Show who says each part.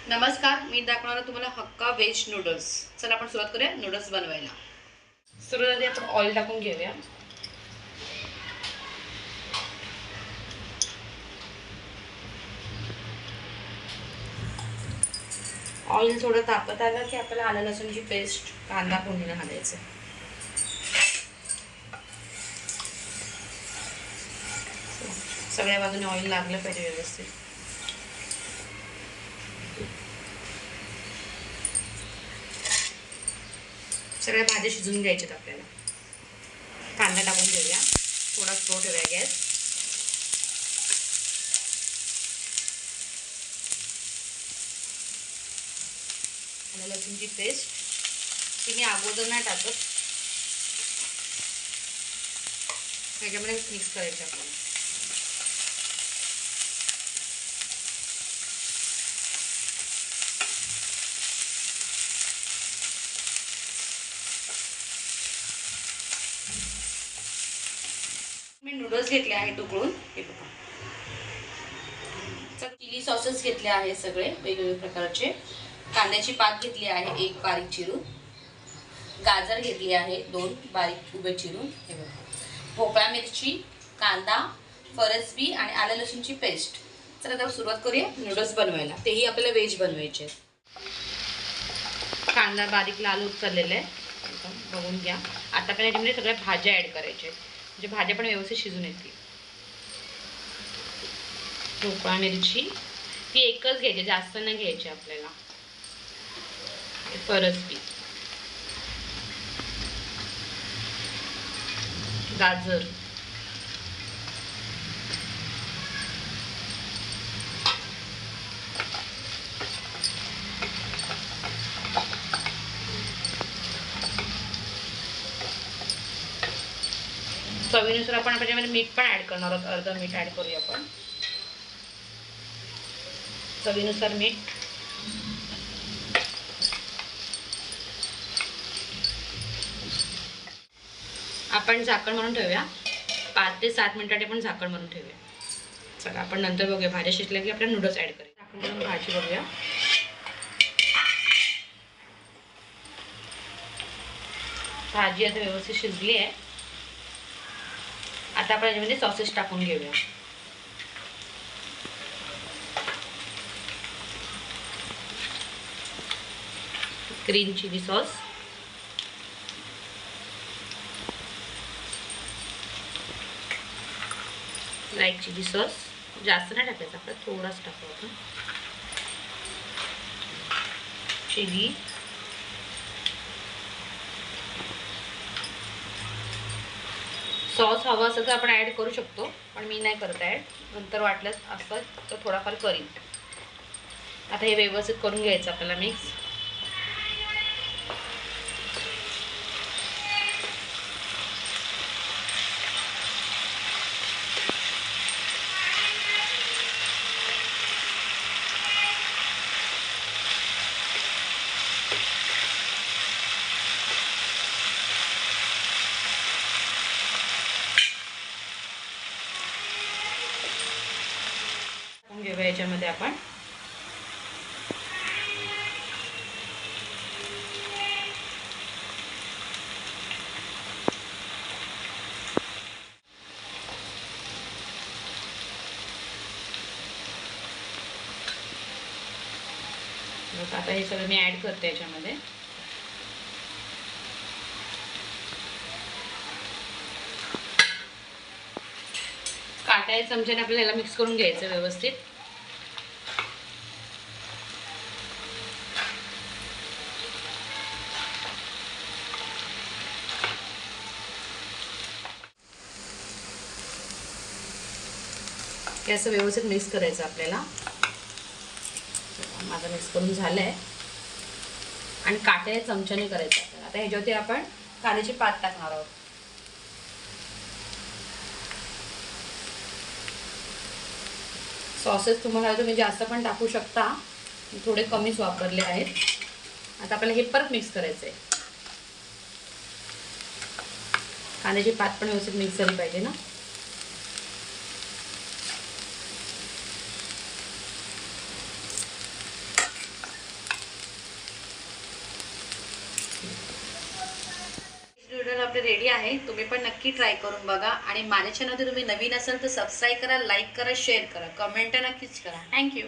Speaker 1: नमस्कार, मी दाखवणार तुम्हाला हक्का व्हेज नूडल्स। चला आपण सुरुवात करूया नूडल्स बनवायला। सर्वात आधी आपण ऑइल टाकून घेऊया। ऑइल थोडं तापत आलं की आपल्याला आलं लसूणची पेस्ट, कांदा फोडणीला घालायचा। सगळ्या बाजूने ऑइल लागलं पाहिजे व्यवस्थित। सगळ्या भाज्या शिजून घ्यायच्यात आपल्याला। कांदा टाकून घेऊया, थोडा स्लो ठेवूया गॅस। आलं लसूणची पेस्ट ती मी अगोदर नाही टाकत, त्याच्यामध्ये मिक्स करायचं आपल्याला। मी नूडल्स घेतले आहेत उकळून, हे बघा। चिली सॉसेस घेतले आहेत सगळे वेगवेगळ्या प्रकारचे। कांद्याची पात घेतली आहे एक बारीक चिरून, गाजर घेतली आहे 2 बारीक उभे चिरून, हे बघा। भोपळा मिरची, कांदा, फरसबी आणि आलं लसूणची पेस्ट। चला आता सुरुवात करूया नूडल्स बनवायला, तेही आपल्याला व्हेज बनवायचे। कांदा बारीक लाल होत चाललेला आहे, बघून घ्या। आता आपण याच्यामध्ये सगळ्या भाज्या ॲड करायच्या, म्हणजे भाज्या पण व्यवस्थित शिजून येतील। भोपळा मिरची ती एकच घ्यायची, जास्त नाही घ्यायची आपल्याला। फरसबी, गाजर, चवीनुसार आपण त्याच्यामध्ये मीठ पण ॲड करणार आहोत, अर्ध मीठ ॲड करूया आपण। चवीनुसार मीठ। आपण झाकण मारून ठेवूया, 5 ते 7 मिनिटांनी आपण झाकण मारून ठेवूया। चला आपण नंतर बघूया, भाज्या शिजल्या की आपल्याला नूडल्स ॲड करायचे। झाकण मारून भाजी बघूया। भाजी आता व्यवस्थित शिजली आहे। आता आपण याच्यामध्ये सॉसेस टाकून घेऊया। Green chilli sauce, light chilli sauce, जास्त नाही टाकायचं आपल्याला, थोडाच टाकू आपण। चिली, सॉस हवा असेल तर आपण ॲड करू शकतो, पण मी नाही करत ॲड, नंतर वाटल्यास असं तर थोडाफार करीन। आता हे व्यवस्थित करून घ्यायचं आपल्याला मिक्स। घेऊया याच्यामध्ये आपण आता हे सगळं मी ॲड करते याच्यामध्ये। काट्या चमच्याने आपल्याला याला मिक्स करून घ्यायचं व्यवस्थित। हे असं व्यवस्थित मिक्स करायचं आपल्याला। माझं मिक्स करून झालंय आणि काट्या चमच्याने करायचं आपल्याला। आता ह्याच्यावरती आपण कांद्याची पात टाकणार आहोत। सॉसेस तुम्हाला तुम्ही जास्त पण टाकू शकता, थोडे कमीच वापरले आहेत। आता आपल्याला हे परत मिक्स करायचं आहे। कांद्याची पात पण व्यवस्थित मिक्स झाली पाहिजे ना। आपले रेडी आहे. तुम्ही पण नक्की ट्राय करून बघा आणि माझ्या चॅनलमध्ये तुम्ही नवीन असाल तर सबस्क्राईब करा, लाईक करा, शेअर करा, कमेंट नक्कीच करा. थँक्यू.